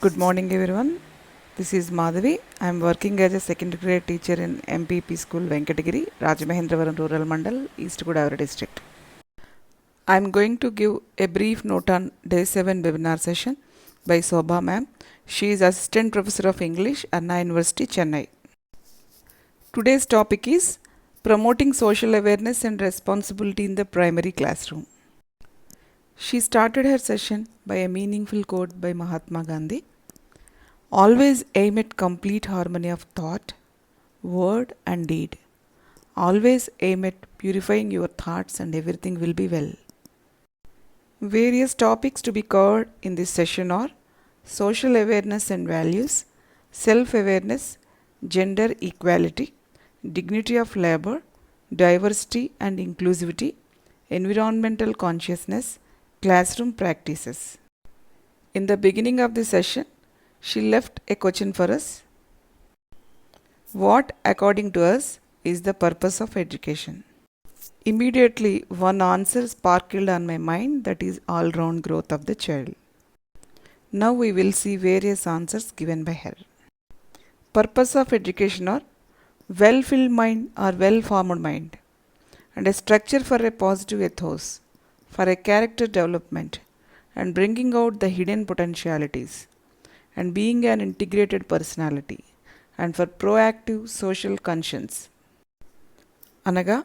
Good morning, everyone. This is Madhavi. I am working as a second grade teacher in MPP School, Venkatagiri, Rajamahendravaram Rural Mandal, East Godavari District. I am going to give a brief note on Day 7 webinar session by Sobha ma'am. She is Assistant Professor of English, Anna University, Chennai. Today's topic is Promoting Social Awareness and Responsibility in the Primary Classroom. She started her session by a meaningful quote by Mahatma Gandhi. Always aim at complete harmony of thought, word and deed. Always aim at purifying your thoughts and everything will be well. Various topics to be covered in this session are social awareness and values, self-awareness, gender equality, dignity of labor, diversity and inclusivity, environmental consciousness, classroom practices. In the beginning of the session, she left a question for us. What, according to us, is the purpose of education? Immediately, one answer sparkled on my mind, that is all-round growth of the child. Now we will see various answers given by her. Purpose of education are well-filled mind or well-formed mind, and a structure for a positive ethos, for a character development, and bringing out the hidden potentialities, and being an integrated personality, and for proactive social conscience. అనగా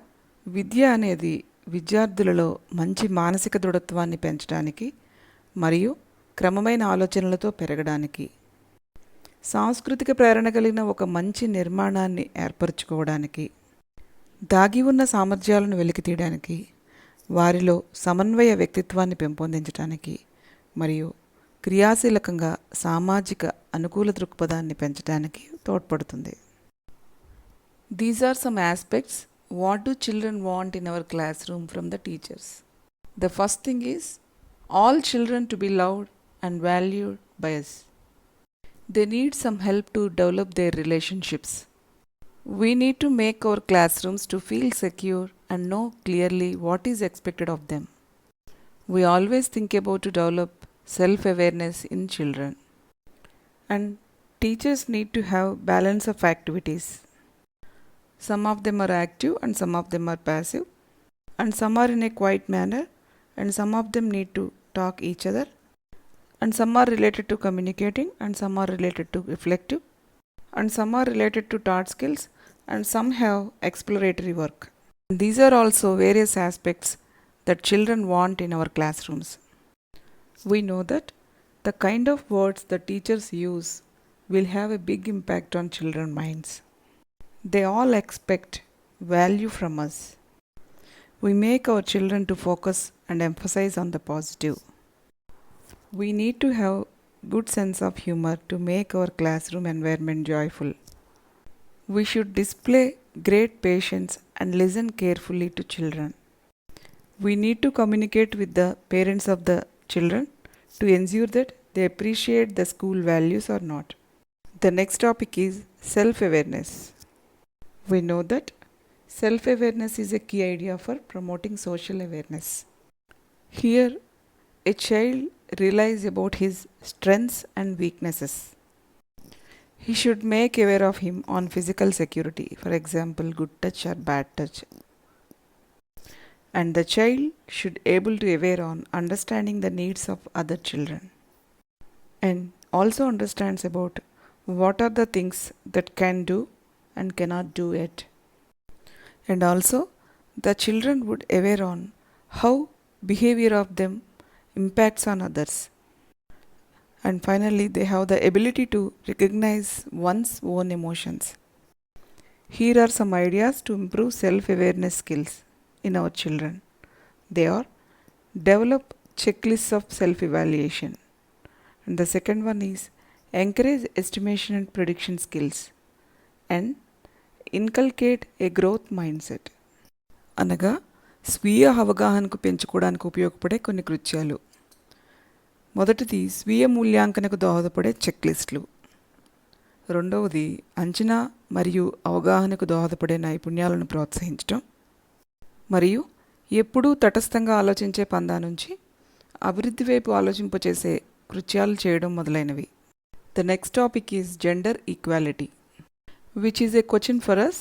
విద్య అనేది విద్యార్థులలో మంచి మానసిక దృఢత్వాన్ని పెంచడానికి మరియు క్రమమైన ఆలోచనలతో పెరగడానికి, సాంస్కృతిక ప్రేరణ కలిగిన ఒక మంచి నిర్మాణాన్ని ఏర్పరచుకోవడానికి, దాగి ఉన్న సామర్థ్యాలను వెలికితీయడానికి, వారిలో సమన్వయ వ్యక్తిత్వాన్ని పెంపొందించడానికి మరియు క్రియాశీలకంగా సామాజిక అనుకూల దృక్పథాన్ని పెంచడానికి తోడ్పడుతుంది. These are some aspects. What do children want in our classroom from the teachers? The first thing is all children to be loved and valued by us. They need some help to develop their relationships. We need to make our classrooms to feel secure and know clearly what is expected of them. We always think about to develop self-awareness in children. And teachers need to have balance of activities. Some of them are active and some of them are passive, and some are in a quiet manner, and some of them need to talk each other, and some are related to communicating, and some are related to reflective, and some are related to thought skills, and some have exploratory work. And these are also various aspects that children want in our classrooms. We know that the kind of words the teachers use will have a big impact on children's minds. They all expect value from us. We make our children to focus and emphasize on the positive. We need to have good sense of humor to make our classroom environment joyful. We should display great patience and listen carefully to children. We need to communicate with the parents of the children to ensure that they appreciate the school values or not. The next topic is self-awareness. We know that self-awareness is a key idea for promoting social awareness. Here, a child realizes about his strengths and weaknesses. He should make aware of him on physical security, for example, good touch or bad touch. And the child should able to aware on understanding the needs of other children, and also understands about what are the things that can do and cannot do it. And also the children would aware on how behavior of them impacts on others. And finally they have the ability to recognize one's own emotions. Here are some ideas to improve self-awareness skills in our children. They are develop checklists of self-evaluation, and the second one is encourage estimation and prediction skills, and inculcate a growth mindset. అనగా స్వీయ అవగాహనకు పెంచుకోవడానికి ఉపయోగపడే కొన్ని కృత్యాలు. మొదటిది స్వీయ మూల్యాంకనకు దోహదపడే చెక్లిస్టులు. రెండవది అంచనా మరియు అవగాహనకు దోహదపడే నైపుణ్యాలను ప్రోత్సహించడం, మరియు ఎప్పుడూ తటస్థంగా ఆలోచించే పందా నుంచి అభివృద్ధి వైపు ఆలోచింపచేసే కృత్యాలు చేయడం మొదలైనవి. The next topic is gender equality, which is a question for us.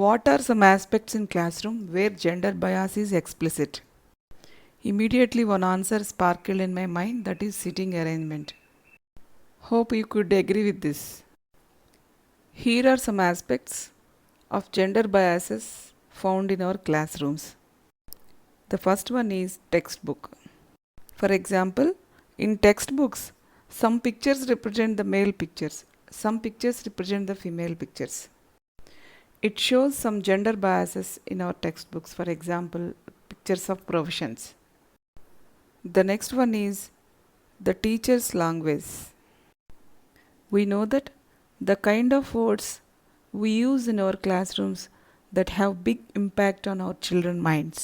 What are some aspects in classroom where gender bias is explicit? Immediately one answer sparkled in my mind, that is seating arrangement. Hope you could agree with this. Here are some aspects of gender biases found in our classrooms. The first one is textbook. For example, in textbooks, some pictures represent the male pictures, some pictures represent the female pictures. It shows some gender biases in our textbooks, for example, pictures of professions. The next one is the teacher's language. We know that the kind of words we use in our classrooms that have big impact on our children's minds.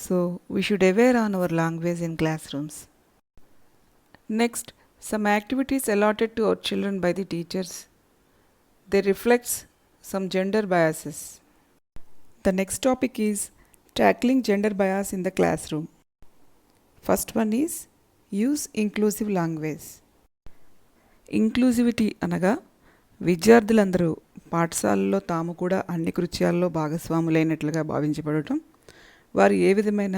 So we should aware on our language in classrooms. Next, some activities allotted to our children by the teachers. They reflect some gender biases. The next topic is tackling gender bias in the classroom. First one is use inclusive language. Inclusivity అనగా విద్యార్థులందరూ పాఠశాలలో తాము కూడా అన్ని కృత్యాల్లో భాగస్వాములైనట్లుగా భావించబడటం, వారు ఏ విధమైన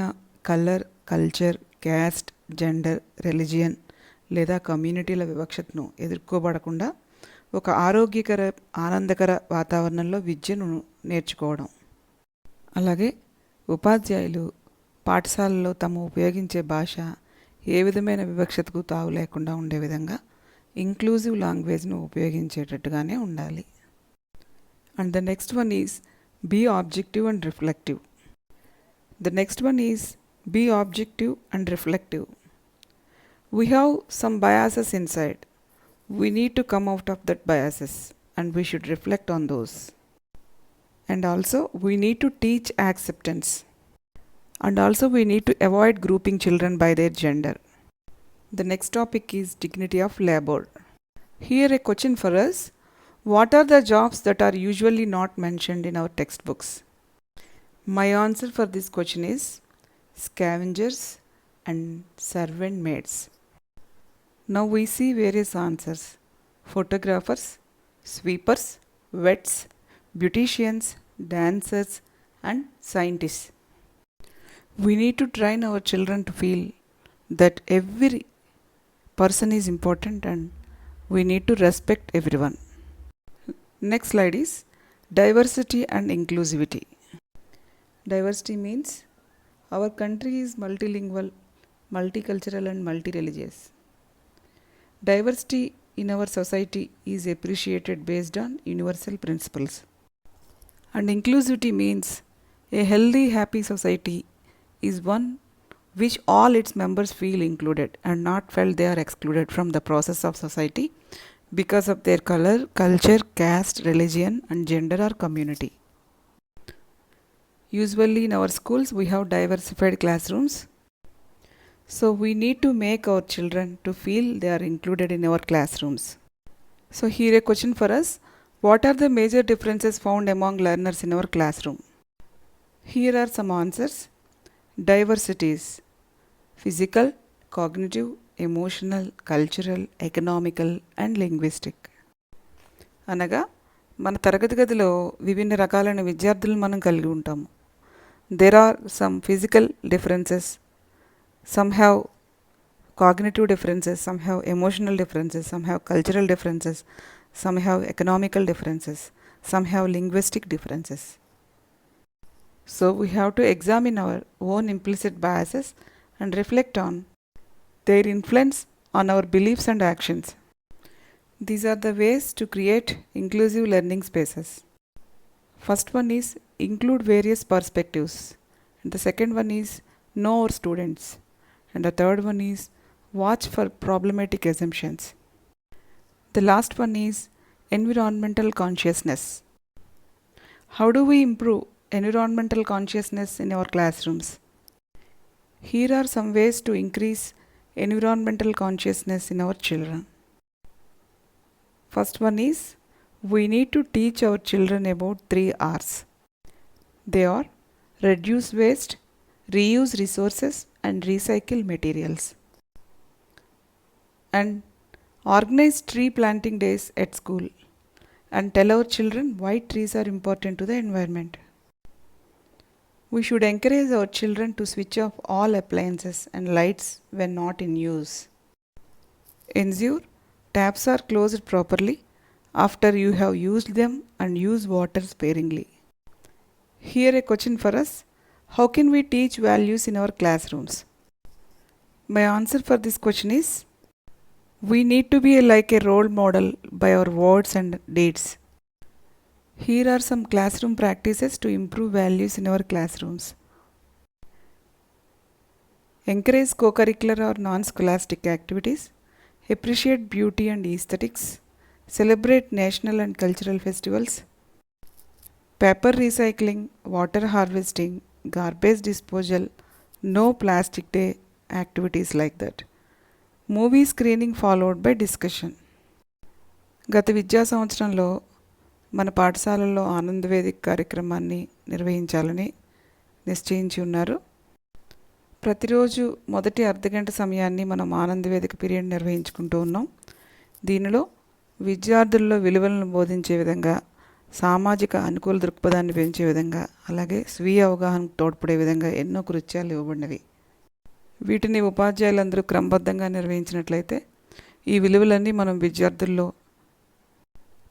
colour, culture, caste, gender, religion లేదా కమ్యూనిటీల వివక్షతను ఎదుర్కోబడకుండా ఒక ఆరోగ్యకర, ఆనందకర వాతావరణంలో విద్యను నేర్చుకోవడం. అలాగే ఉపాధ్యాయులు పాఠశాలలో తాము ఉపయోగించే భాష ఏ విధమైన వివక్షతకు తావు లేకుండా ఉండే విధంగా ఇంక్లూజివ్ లాంగ్వేజ్ను ఉపయోగించేటట్టుగానే ఉండాలి. And the next one is b objective and reflective. The next one is be objective and reflective. We have some biases inside. We need to come out of that biases and we should reflect on those. And also we need to teach acceptance. And also we need to avoid grouping children by their gender. The next topic is dignity of labor. Here a question for us. What are the jobs that are usually not mentioned in our textbooks? My answer for this question is scavengers and servant maids. Now we see various answers: photographers, sweepers, vets, beauticians, dancers and scientists. We need to train our children to feel that every person is important and we need to respect everyone. Next slide is diversity and inclusivity. Diversity means our country is multilingual, multicultural and multireligious. Diversity in our society is appreciated based on universal principles. And inclusivity means a healthy, happy society is one which all its members feel included and not felt they are excluded from the process of society because of their color, culture, caste, religion and gender or community. Usually in our schools we have diversified classrooms. So we need to make our children to feel they are included in our classrooms. So here a question for us. What are the major differences found among learners in our classroom? Here are some answers. Diversities: physical, cognitive, emotional, cultural, economical and linguistic. అనగా మన తరగతి గదిలో విభిన్న రకాలైన విద్యార్థులను మనం కలిగి ఉంటాము. There are some physical differences, some have cognitive differences, some have emotional differences, some have cultural differences, some have economical differences, some have linguistic differences. So we have to examine our own implicit biases and reflect on their influence on our beliefs and actions. These are the ways to create inclusive learning spaces. First one is include various perspectives. And the second one is know our students. And the third one is watch for problematic assumptions. The last one is environmental consciousness. How do we improve environmental consciousness in our classrooms? Here are some ways to increase environmental consciousness in our children. First one is we need to teach our children about 3 R's. They are reduce waste, reuse resources and recycle materials. And Organize tree planting days at school and tell our children why trees are important to the environment. We should encourage our children to switch off all appliances and lights when not in use. Ensure taps are closed properly after you have used them and use water sparingly. Here a question for us. How can we teach values in our classrooms? My answer for this question is, we need to be like a role model by our words and deeds. Here are some classroom practices to improve values in our classrooms. Encourage co-curricular or non-scholastic activities. Appreciate beauty and aesthetics. Celebrate national and cultural festivals. Paper recycling, water harvesting, garbage disposal, no plastic day, activities like that. Movie screening followed by discussion. గత విద్యా సంవత్సరంలో మన పాఠశాలల్లో ఆనందవేదిక కార్యక్రమాన్ని నిర్వహించాలని నిశ్చయించి ఉన్నారు. ప్రతిరోజు మొదటి అర్ధగంట సమయాన్ని మనం ఆనందవేదిక పీరియడ్ నిర్వహించుకుంటూ ఉన్నాం. దీనిలో విద్యార్థుల్లో విలువలను బోధించే విధంగా, సామాజిక అనుకూల దృక్పథాన్ని పెంచే విధంగా, అలాగే స్వీయ అవగాహనకు తోడ్పడే విధంగా ఎన్నో కృత్యాలు ఇవ్వబడినవి. వీటిని ఉపాధ్యాయులందరూ క్రమబద్ధంగా నిర్వహించినట్లయితే ఈ విలువలన్నీ మనం విద్యార్థుల్లో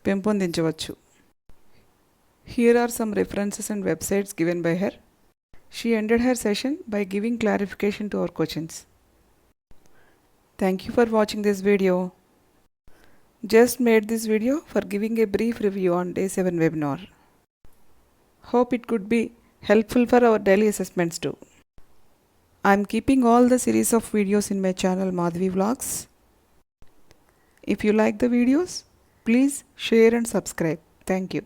పెంపొందించవచ్చు. Here are some references and websites given by her. She ended her session by giving clarification to our questions. Thank you for watching this video. Just made this video for giving a brief review on Day 7 webinar. Hope it could be helpful for our daily assessments too. I am keeping all the series of videos in my channel Madhavi Vlogs. If you like the videos, please share and subscribe. Thank you.